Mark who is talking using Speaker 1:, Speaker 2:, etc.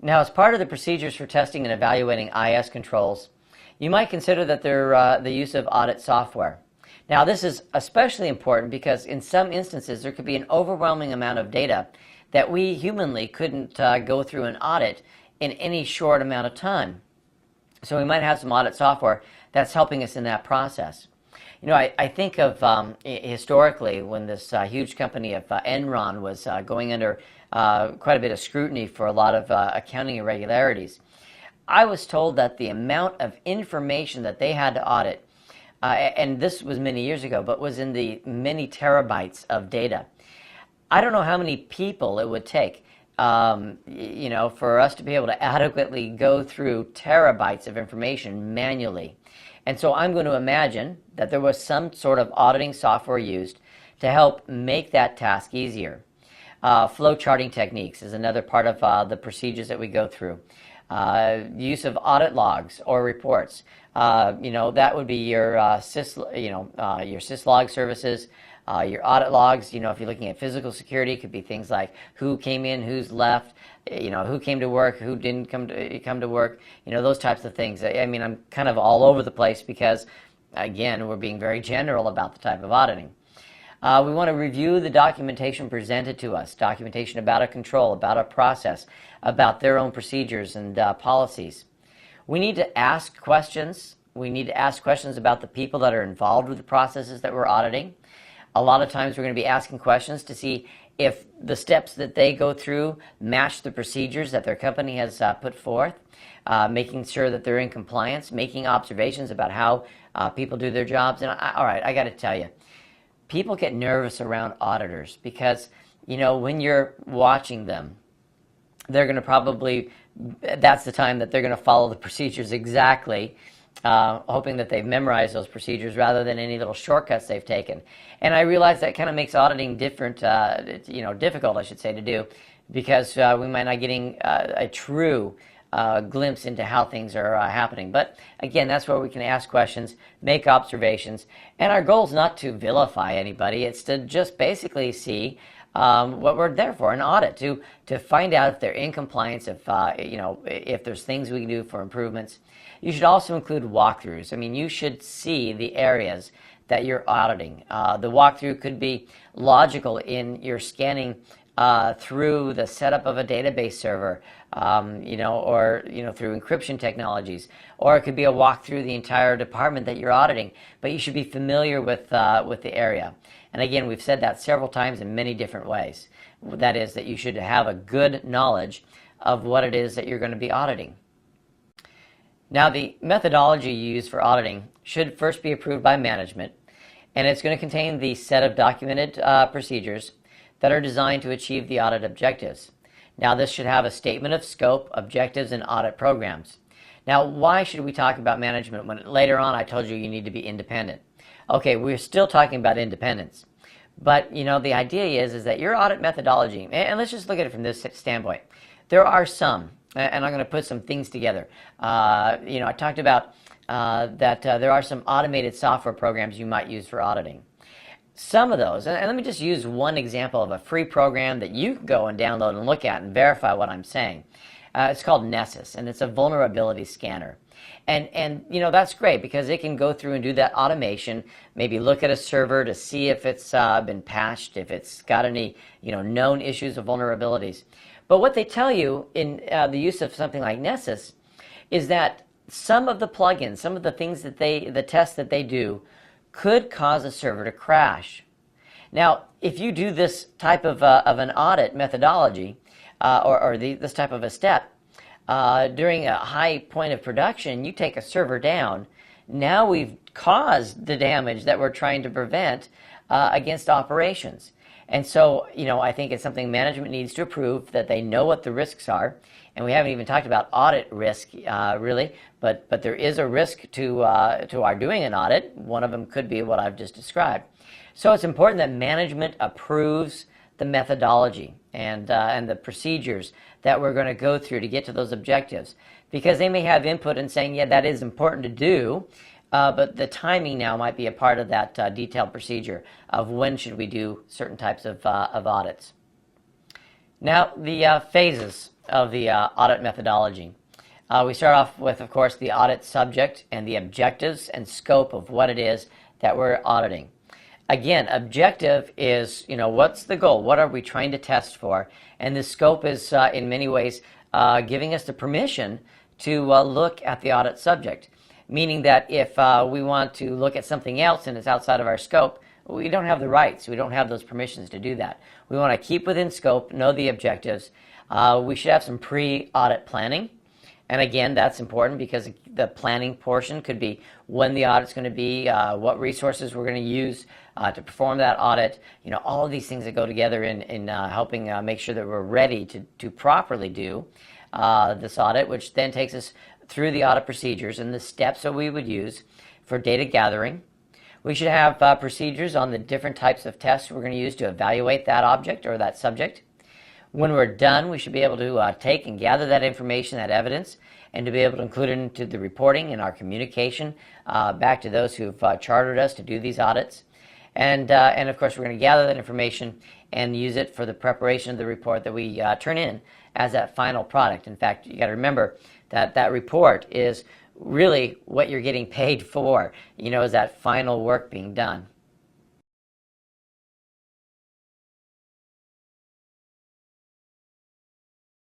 Speaker 1: Now, as part of the procedures for testing and evaluating IS controls, you might consider that the use of audit software. Now, this is especially important because in some instances there could be an overwhelming amount of data that we humanly couldn't go through an audit in any short amount of time. So we might have some audit software that's helping us in that process. You know, I think of historically when this huge company of Enron was going under quite a bit of scrutiny for a lot of accounting irregularities. I was told that the amount of information that they had to audit, and this was many years ago, but was in the many terabytes of data. I don't know how many people it would take, you know, for us to be able to adequately go through terabytes of information manually. And so I'm going to imagine that there was some sort of auditing software used to help make that task easier. Flow charting techniques is another part of the procedures that we go through. Use of audit logs or reports. You know, that would be your your syslog services, your audit logs. You know, if you're looking at physical security, it could be things like who came in, who's left, you know, who came to work, who didn't come to work. You know, those types of things. I mean, I'm kind of all over the place because, again, we're being very general about the type of auditing. We want to review the documentation presented to us, documentation about a control, about a process, about their own procedures and policies. We need to ask questions. We need to ask questions about the people that are involved with the processes that we're auditing. A lot of times we're going to be asking questions to see if the steps that they go through match the procedures that their company has put forth, making sure that they're in compliance, making observations about how people do their jobs. And all right, I got to tell you, people get nervous around auditors because, you know, when you're watching them, they're going to probably, that's the time that they're going to follow the procedures exactly, hoping that they've memorized those procedures rather than any little shortcuts they've taken. And I realize that kind of makes auditing different, difficult, I should say, to do, because we might not getting a true glimpse into how things are happening. But again, that's where we can ask questions, make observations, and our goal is not to vilify anybody. It's to just basically see what we're there for, an audit, to find out if they're in compliance, if there's things we can do for improvements. You should also include walkthroughs. I mean, you should see the areas that you're auditing. The walkthrough could be logical in your scanning through the setup of a database server, or through encryption technologies, or it could be a walk through the entire department that you're auditing. But you should be familiar with the area. And again, we've said that several times in many different ways. That is, that you should have a good knowledge of what it is that you're going to be auditing. Now, the methodology you use for auditing should first be approved by management, and it's going to contain the set of documented procedures that are designed to achieve the audit objectives. Now, this should have a statement of scope, objectives, and audit programs. Now, why should we talk about management when later on I told you you need to be independent? Okay, we're still talking about independence. But, you know, the idea is that your audit methodology, and let's just look at it from this standpoint. There are some, and I'm going to put some things together. I talked about that there are some automated software programs you might use for auditing. Some of those, and let me just use one example of a free program that you can go and download and look at and verify what I'm saying. It's called Nessus, and it's a vulnerability scanner. And that's great because it can go through and do that automation, maybe look at a server to see if it's been patched, if it's got any known issues of vulnerabilities. But what they tell you in the use of something like Nessus is that some of the plugins, some of the things that the tests that they do could cause a server to crash. Now, if you do this type of an audit methodology this type of a step, during a high point of production, you take a server down. Now we've caused the damage that we're trying to prevent against operations. And so, I think it's something management needs to approve, that they know what the risks are. And we haven't even talked about audit risk, really, but there is a risk to our doing an audit. One of them could be what I've just described. So it's important that management approves the methodology and the procedures that we're going to go through to get to those objectives, because they may have input in saying, yeah, that is important to do, but the timing now might be a part of that detailed procedure of when should we do certain types of audits. Now, the phases of the audit methodology. We start off with, of course, the audit subject and the objectives and scope of what it is that we're auditing. Again, objective is, what's the goal? What are we trying to test for? And the scope is, in many ways, giving us the permission to look at the audit subject, meaning that if we want to look at something else and it's outside of our scope, we don't have the rights. We don't have those permissions to do that. We want to keep within scope, know the objectives. We should have some pre-audit planning. And again, that's important because the planning portion could be when the audit's going to be, what resources we're going to use to perform that audit. All of these things that go together in helping make sure that we're ready to properly do this audit, which then takes us through the audit procedures and the steps that we would use for data gathering. We should have procedures on the different types of tests we're going to use to evaluate that object or that subject. When we're done, we should be able to take and gather that information, that evidence, and to be able to include it into the reporting and our communication back to those who've chartered us to do these audits. And of course, we're going to gather that information and use it for the preparation of the report that we turn in as that final product. In fact, you got to remember that that report is really what you're getting paid for, is that final work being done.